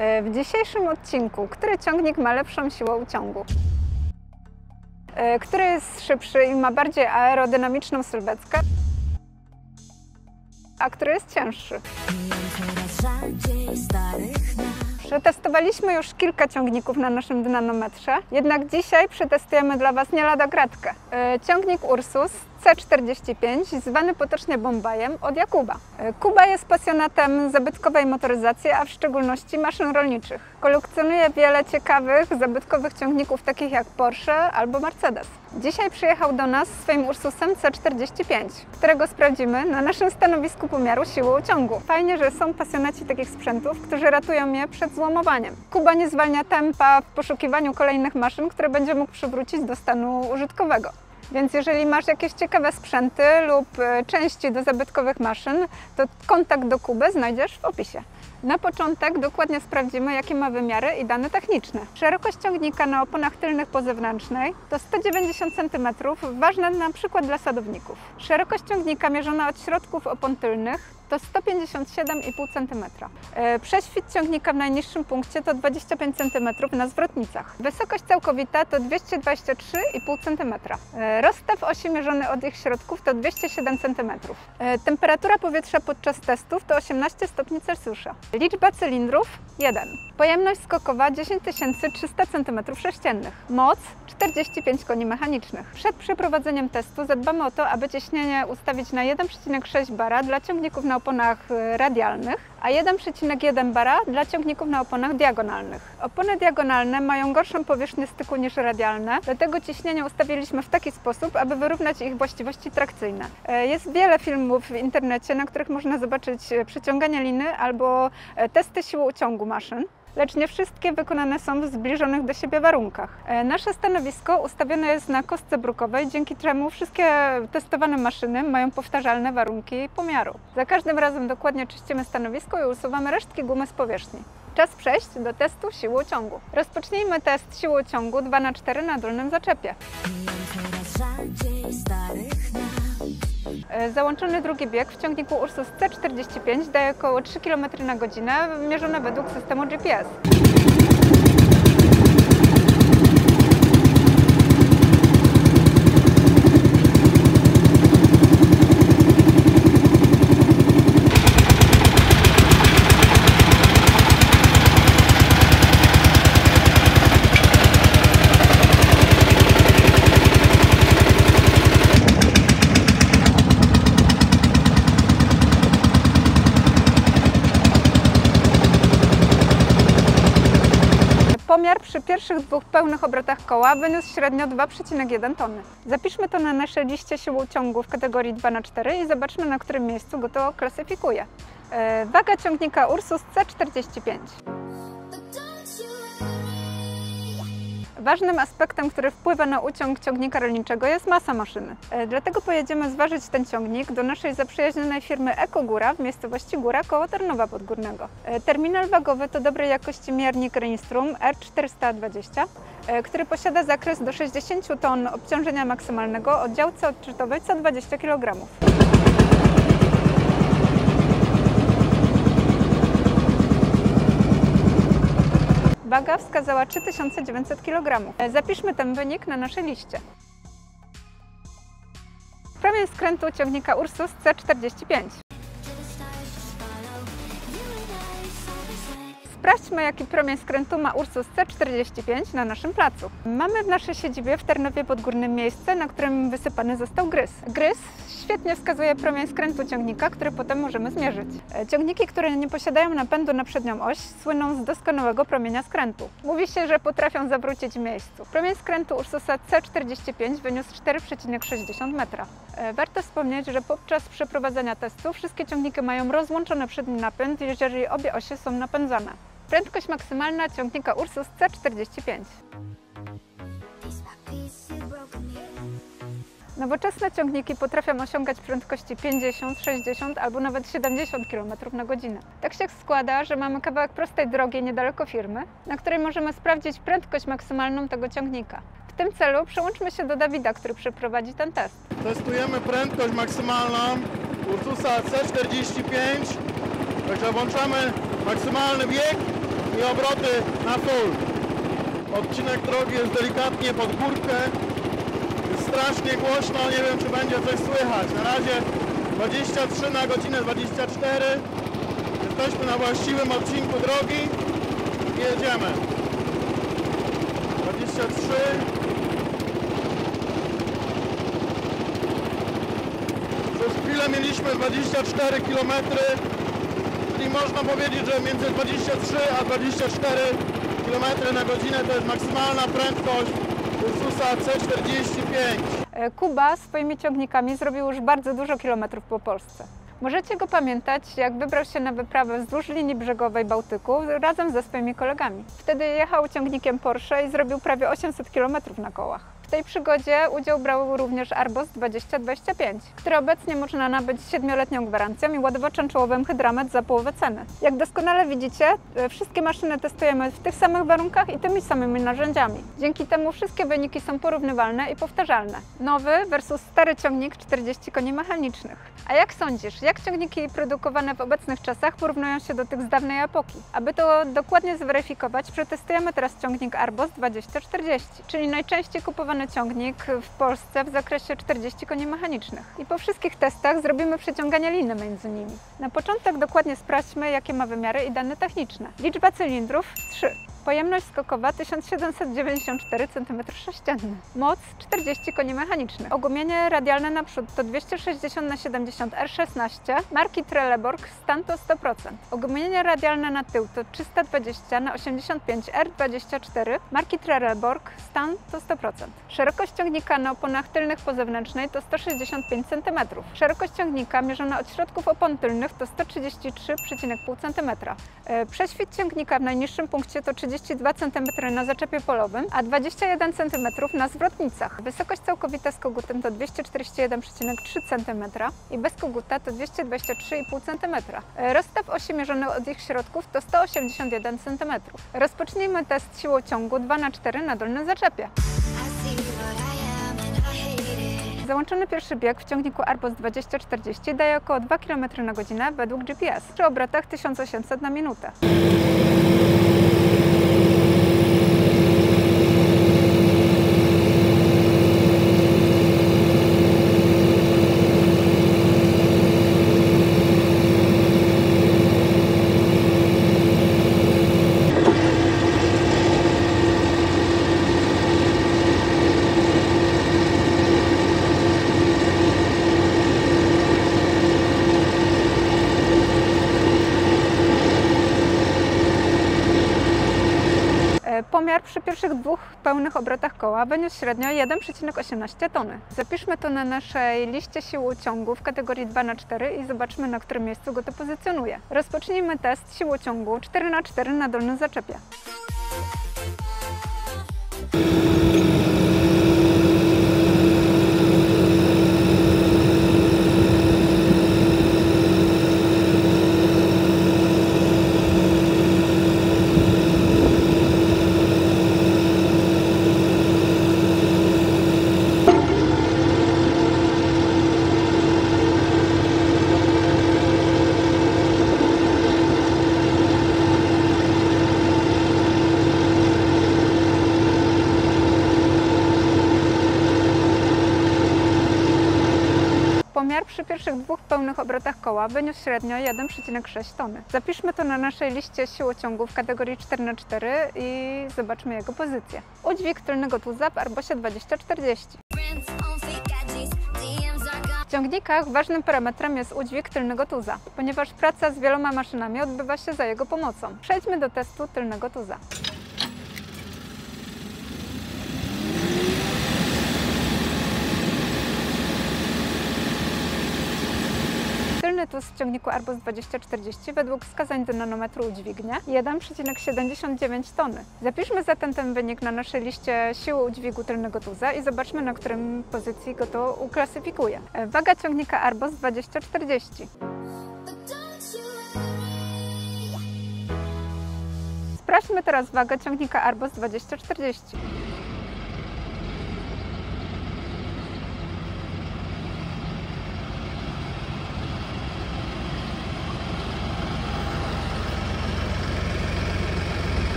W dzisiejszym odcinku, który ciągnik ma lepszą siłę uciągu? Który jest szybszy i ma bardziej aerodynamiczną sylwetkę? A który jest cięższy? Przetestowaliśmy już kilka ciągników na naszym dynanometrze, jednak dzisiaj przetestujemy dla Was nie lada gratkę. Ciągnik Ursus C45, zwany potocznie Bombajem, od Jakuba. Kuba jest pasjonatem zabytkowej motoryzacji, a w szczególności maszyn rolniczych. Kolekcjonuje wiele ciekawych, zabytkowych ciągników takich jak Porsche albo Mercedes. Dzisiaj przyjechał do nas swoim Ursusem C45, którego sprawdzimy na naszym stanowisku pomiaru siły uciągu. Fajnie, że są pasjonaci takich sprzętów, którzy ratują je przed złomowaniem. Kuba nie zwalnia tempa w poszukiwaniu kolejnych maszyn, które będzie mógł przywrócić do stanu użytkowego. Więc jeżeli masz jakieś ciekawe sprzęty lub części do zabytkowych maszyn, to kontakt do Kuby znajdziesz w opisie. Na początek dokładnie sprawdzimy, jakie ma wymiary i dane techniczne. Szerokość ciągnika na oponach tylnych po zewnętrznej to 190 cm, ważne na przykład dla sadowników. Szerokość ciągnika mierzona od środków opon tylnych to 157,5 cm. Prześwit ciągnika w najniższym punkcie to 25 cm na zwrotnicach. Wysokość całkowita to 223,5 cm. Rozstaw osi mierzony od ich środków to 207 cm. Temperatura powietrza podczas testów to 18 stopni Celsjusza. Liczba cylindrów 1. Pojemność skokowa 10 300 cm3. Moc 45 koni mechanicznych. Przed przeprowadzeniem testu zadbamy o to, aby ciśnienie ustawić na 1,6 bara dla ciągników na oponach radialnych, a 1,1 bara dla ciągników na oponach diagonalnych. Opony diagonalne mają gorszą powierzchnię styku niż radialne, dlatego ciśnienie ustawiliśmy w taki sposób, aby wyrównać ich właściwości trakcyjne. Jest wiele filmów w internecie, na których można zobaczyć przeciąganie liny albo testy siły uciągu maszyn, lecz nie wszystkie wykonane są w zbliżonych do siebie warunkach. Nasze stanowisko ustawione jest na kostce brukowej, dzięki czemu wszystkie testowane maszyny mają powtarzalne warunki pomiaru. Za każdym razem dokładnie czyścimy stanowisko i usuwamy resztki gumy z powierzchni. Czas przejść do testu siły uciągu. Rozpocznijmy test siły uciągu 2×4 na dolnym zaczepie. Załączony drugi bieg w ciągniku Ursus C45 daje około 3 km na godzinę, mierzone według systemu GPS. Pomiar przy pierwszych dwóch pełnych obrotach koła wyniósł średnio 2,1 tony. Zapiszmy to na naszej liście siły uciągu w kategorii 2×4 i zobaczmy, na którym miejscu go to klasyfikuje. Waga ciągnika Ursus C45. Ważnym aspektem, który wpływa na uciąg ciągnika rolniczego, jest masa maszyny. Dlatego pojedziemy zważyć ten ciągnik do naszej zaprzyjaźnionej firmy EcoGóra w miejscowości Góra koło Tarnowa Podgórnego. Terminal wagowy to dobrej jakości miernik Reinstrum R420, który posiada zakres do 60 ton obciążenia maksymalnego o działce odczytowej co 20 kg. Waga wskazała 3900 kg. Zapiszmy ten wynik na naszej liście. Promień skrętu ciągnika Ursus C45. Sprawdźmy, jaki promień skrętu ma Ursus C45 na naszym placu. Mamy w naszej siedzibie w Tarnowie Podgórnym miejsce, na którym wysypany został gryz. Gryz świetnie wskazuje promień skrętu ciągnika, który potem możemy zmierzyć. Ciągniki, które nie posiadają napędu na przednią oś, słyną z doskonałego promienia skrętu. Mówi się, że potrafią zawrócić w miejscu. Promień skrętu Ursusa C45 wyniósł 4,6 metra. Warto wspomnieć, że podczas przeprowadzenia testu wszystkie ciągniki mają rozłączony przedni napęd, jeżeli obie osie są napędzane. Prędkość maksymalna ciągnika Ursus C45. Nowoczesne ciągniki potrafią osiągać prędkości 50, 60 albo nawet 70 km na godzinę. Tak się składa, że mamy kawałek prostej drogi niedaleko firmy, na której możemy sprawdzić prędkość maksymalną tego ciągnika. W tym celu przyłączmy się do Dawida, który przeprowadzi ten test. Testujemy prędkość maksymalną Ursusa C45. Także włączamy maksymalny bieg i obroty na full. Odcinek drogi jest delikatnie pod górkę. Jest strasznie głośno, nie wiem czy będzie coś słychać. Na razie 23 na godzinę 24. Jesteśmy na właściwym odcinku drogi i jedziemy. 23. Przez chwilę mieliśmy 24 km, czyli można powiedzieć, że między 23 a 24 km na godzinę to jest maksymalna prędkość Ursusa C45. Kuba swoimi ciągnikami zrobił już bardzo dużo kilometrów po Polsce. Możecie go pamiętać, jak wybrał się na wyprawę wzdłuż linii brzegowej Bałtyku razem ze swoimi kolegami. Wtedy jechał ciągnikiem Porsche i zrobił prawie 800 km na kołach. W tej przygodzie udział brał również Arbos 2025, który obecnie można nabyć z 7-letnią gwarancją i ładowaczem czołowym Hydramet za połowę ceny. Jak doskonale widzicie, wszystkie maszyny testujemy w tych samych warunkach i tymi samymi narzędziami. Dzięki temu wszystkie wyniki są porównywalne i powtarzalne. Nowy versus stary ciągnik 40 koni mechanicznych. A jak sądzisz, jak ciągniki produkowane w obecnych czasach porównują się do tych z dawnej epoki? Aby to dokładnie zweryfikować, przetestujemy teraz ciągnik Arbos 2040, czyli najczęściej kupowany ciągnik w Polsce w zakresie 40 koni mechanicznych. I po wszystkich testach zrobimy przeciąganie liny między nimi. Na początek dokładnie sprawdźmy, jakie ma wymiary i dane techniczne. Liczba cylindrów 3. Pojemność skokowa 1794 cm3. Moc 40 koni mechanicznych. Ogumienie radialne naprzód to 260/70 R16 marki Trelleborg, stan to 100%. Ogumienie radialne na tył to 320/85 R24 marki Trelleborg, stan to 100%. Szerokość ciągnika na oponach tylnych po zewnętrznej to 165 cm. Szerokość ciągnika mierzona od środków opon tylnych to 133,5 cm. Prześwit ciągnika w najniższym punkcie to 32 cm na zaczepie polowym, a 21 cm na zwrotnicach. Wysokość całkowita z kogutem to 241,3 cm i bez koguta to 223,5 cm. Rozstaw osi mierzony od ich środków to 181 cm. Rozpocznijmy test siłą ciągu 2×4 na dolnym zaczepie. Załączony pierwszy bieg w ciągniku Arbos 2040 daje około 2 km na godzinę według GPS, przy obrotach 1800 na minutę. Pomiar przy pierwszych 2 pełnych obrotach koła wyniósł średnio 1,18 tony. Zapiszmy to na naszej liście sił ciągu w kategorii 2×4 i zobaczmy, na którym miejscu go to pozycjonuje. Rozpocznijmy test siłą ciągu 4×4 na dolnym zaczepie. Pomiar przy pierwszych 2 pełnych obrotach koła wyniósł średnio 1,6 tony. Zapiszmy to na naszej liście siłociągu w kategorii 4×4 i zobaczmy jego pozycję. Udźwig tylnego tuza w Arbosie 2040. W ciągnikach ważnym parametrem jest udźwig tylnego tuza, ponieważ praca z wieloma maszynami odbywa się za jego pomocą. Przejdźmy do testu tylnego tuza. Tylny tuz w ciągniku Arbos 2040 według wskazań do nanometru udźwignie 1,79 tony. Zapiszmy zatem ten wynik na naszej liście siły udźwigu tylnego tuza i zobaczmy, na którym pozycji go to uklasyfikuje. Waga ciągnika Arbos 2040. Sprawdźmy teraz wagę ciągnika Arbos 2040.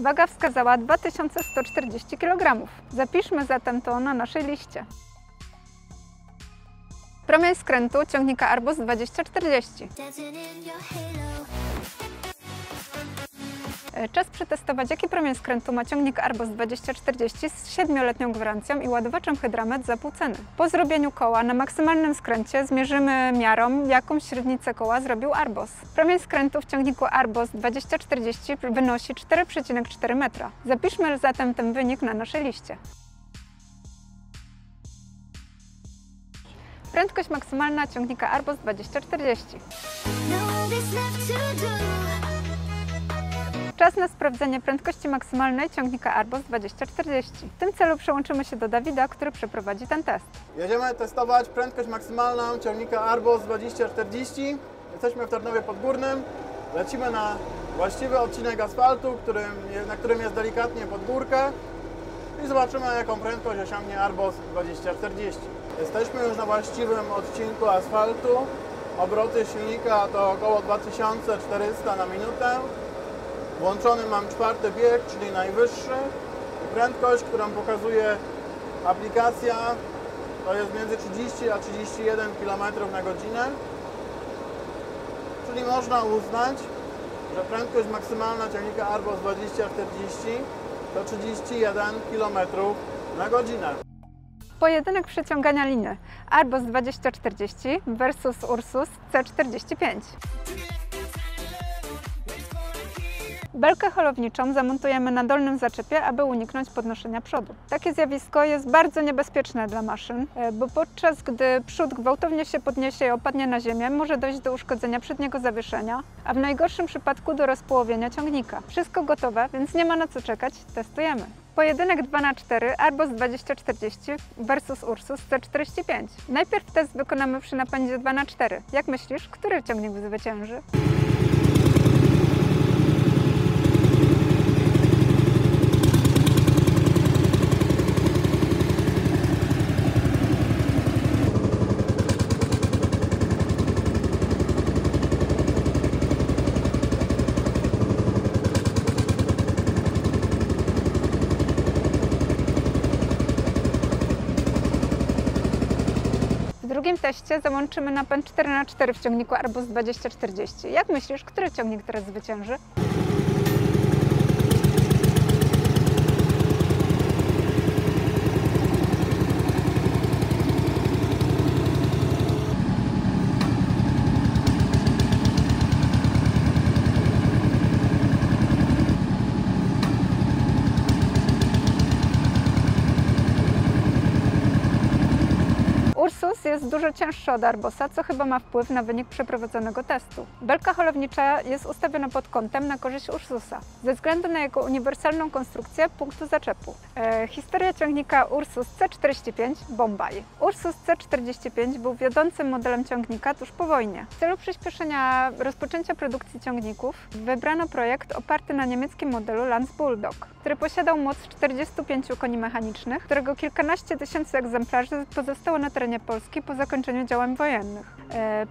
Waga wskazała 2140 kg. Zapiszmy zatem to na naszej liście. Promień skrętu ciągnika Arbus 2040. Czas przetestować, jaki promień skrętu ma ciągnik Arbus 2040 z 7-letnią gwarancją i ładowaczem Hydramet za pół ceny. Po zrobieniu koła na maksymalnym skręcie zmierzymy miarą, jaką średnicę koła zrobił Arbus. Promień skrętu w ciągniku Arbus 2040 wynosi 4,4 metra. Zapiszmy zatem ten wynik na naszej liście. Prędkość maksymalna ciągnika Arbus 2040. Czas na sprawdzenie prędkości maksymalnej ciągnika Arbus 2040. W tym celu przełączymy się do Dawida, który przeprowadzi ten test. Jedziemy testować prędkość maksymalną ciągnika Arbus 2040. Jesteśmy w Tarnowie Podgórnym. Lecimy na właściwy odcinek asfaltu, na którym jest delikatnie pod górkę i zobaczymy, jaką prędkość osiągnie Arbus 2040. Jesteśmy już na właściwym odcinku asfaltu. Obroty silnika to około 2400 na minutę. Włączony mam 4. bieg, czyli najwyższy. Prędkość, którą pokazuje aplikacja, to jest między 30 a 31 km na godzinę. Czyli można uznać, że prędkość maksymalna ciągnika Arbus 2040 to 31 km na godzinę. Pojedynek przeciągania liny Arbus 2040 versus Ursus C45. Belkę holowniczą zamontujemy na dolnym zaczepie, aby uniknąć podnoszenia przodu. Takie zjawisko jest bardzo niebezpieczne dla maszyn, bo podczas gdy przód gwałtownie się podniesie i opadnie na ziemię, może dojść do uszkodzenia przedniego zawieszenia, a w najgorszym przypadku do rozpołowienia ciągnika. Wszystko gotowe, więc nie ma na co czekać, testujemy. Pojedynek 2×4 Arbus 2040 versus Ursus C45. Najpierw test wykonamy przy napędzie 2×4. Jak myślisz, który ciągnik zwycięży? W drugim teście załączymy napęd 4×4 w ciągniku Arbus 2040. Jak myślisz, który ciągnik teraz zwycięży? Ursus jest dużo cięższy od Arbusa, co chyba ma wpływ na wynik przeprowadzonego testu. Belka holownicza jest ustawiona pod kątem na korzyść Ursusa, ze względu na jego uniwersalną konstrukcję punktu zaczepu. Historia ciągnika Ursus C45 Bombay. Ursus C45 był wiodącym modelem ciągnika tuż po wojnie. W celu przyspieszenia rozpoczęcia produkcji ciągników wybrano projekt oparty na niemieckim modelu Lance Bulldog, który posiadał moc 45 koni mechanicznych, którego kilkanaście tysięcy egzemplarzy pozostało na terenie Polski po zakończeniu działań wojennych.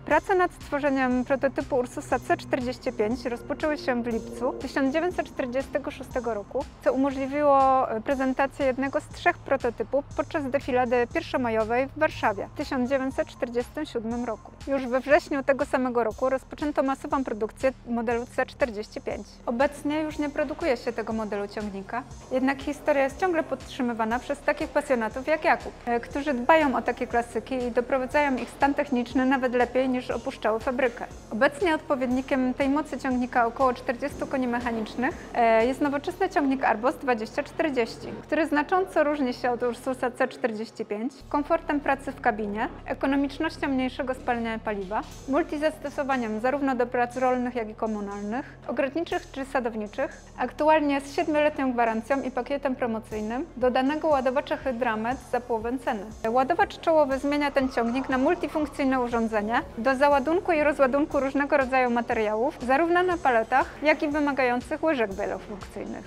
Prace nad stworzeniem prototypu Ursusa C45 rozpoczęły się w lipcu 1946 roku, co umożliwiło prezentację jednego z 3 prototypów podczas defilady pierwszomajowej w Warszawie w 1947 roku. Już we wrześniu tego samego roku rozpoczęto masową produkcję modelu C45. Obecnie już nie produkuje się tego modelu ciągnika, jednak historia jest ciągle podtrzymywana przez takich pasjonatów jak Jakub, którzy dbają o takie klasyki i doprowadzają ich stan techniczny nawet lepiej niż opuszczały fabrykę. Obecnie odpowiednikiem tej mocy ciągnika około 40 koni mechanicznych jest nowoczesny ciągnik Arbus 2040, który znacząco różni się od Ursusa C45 komfortem pracy w kabinie, ekonomicznością mniejszego spalania paliwa, multizastosowaniem zarówno do prac rolnych, jak i komunalnych, ogrodniczych czy sadowniczych, aktualnie z 7-letnią gwarancją i pakietem promocyjnym dodanego ładowacza Hydramet za połowę ceny. Ładowacz czołowy zmienia ten ciągnik na multifunkcyjne urządzenie do załadunku i rozładunku różnego rodzaju materiałów, zarówno na paletach, jak i wymagających łyżek wielofunkcyjnych.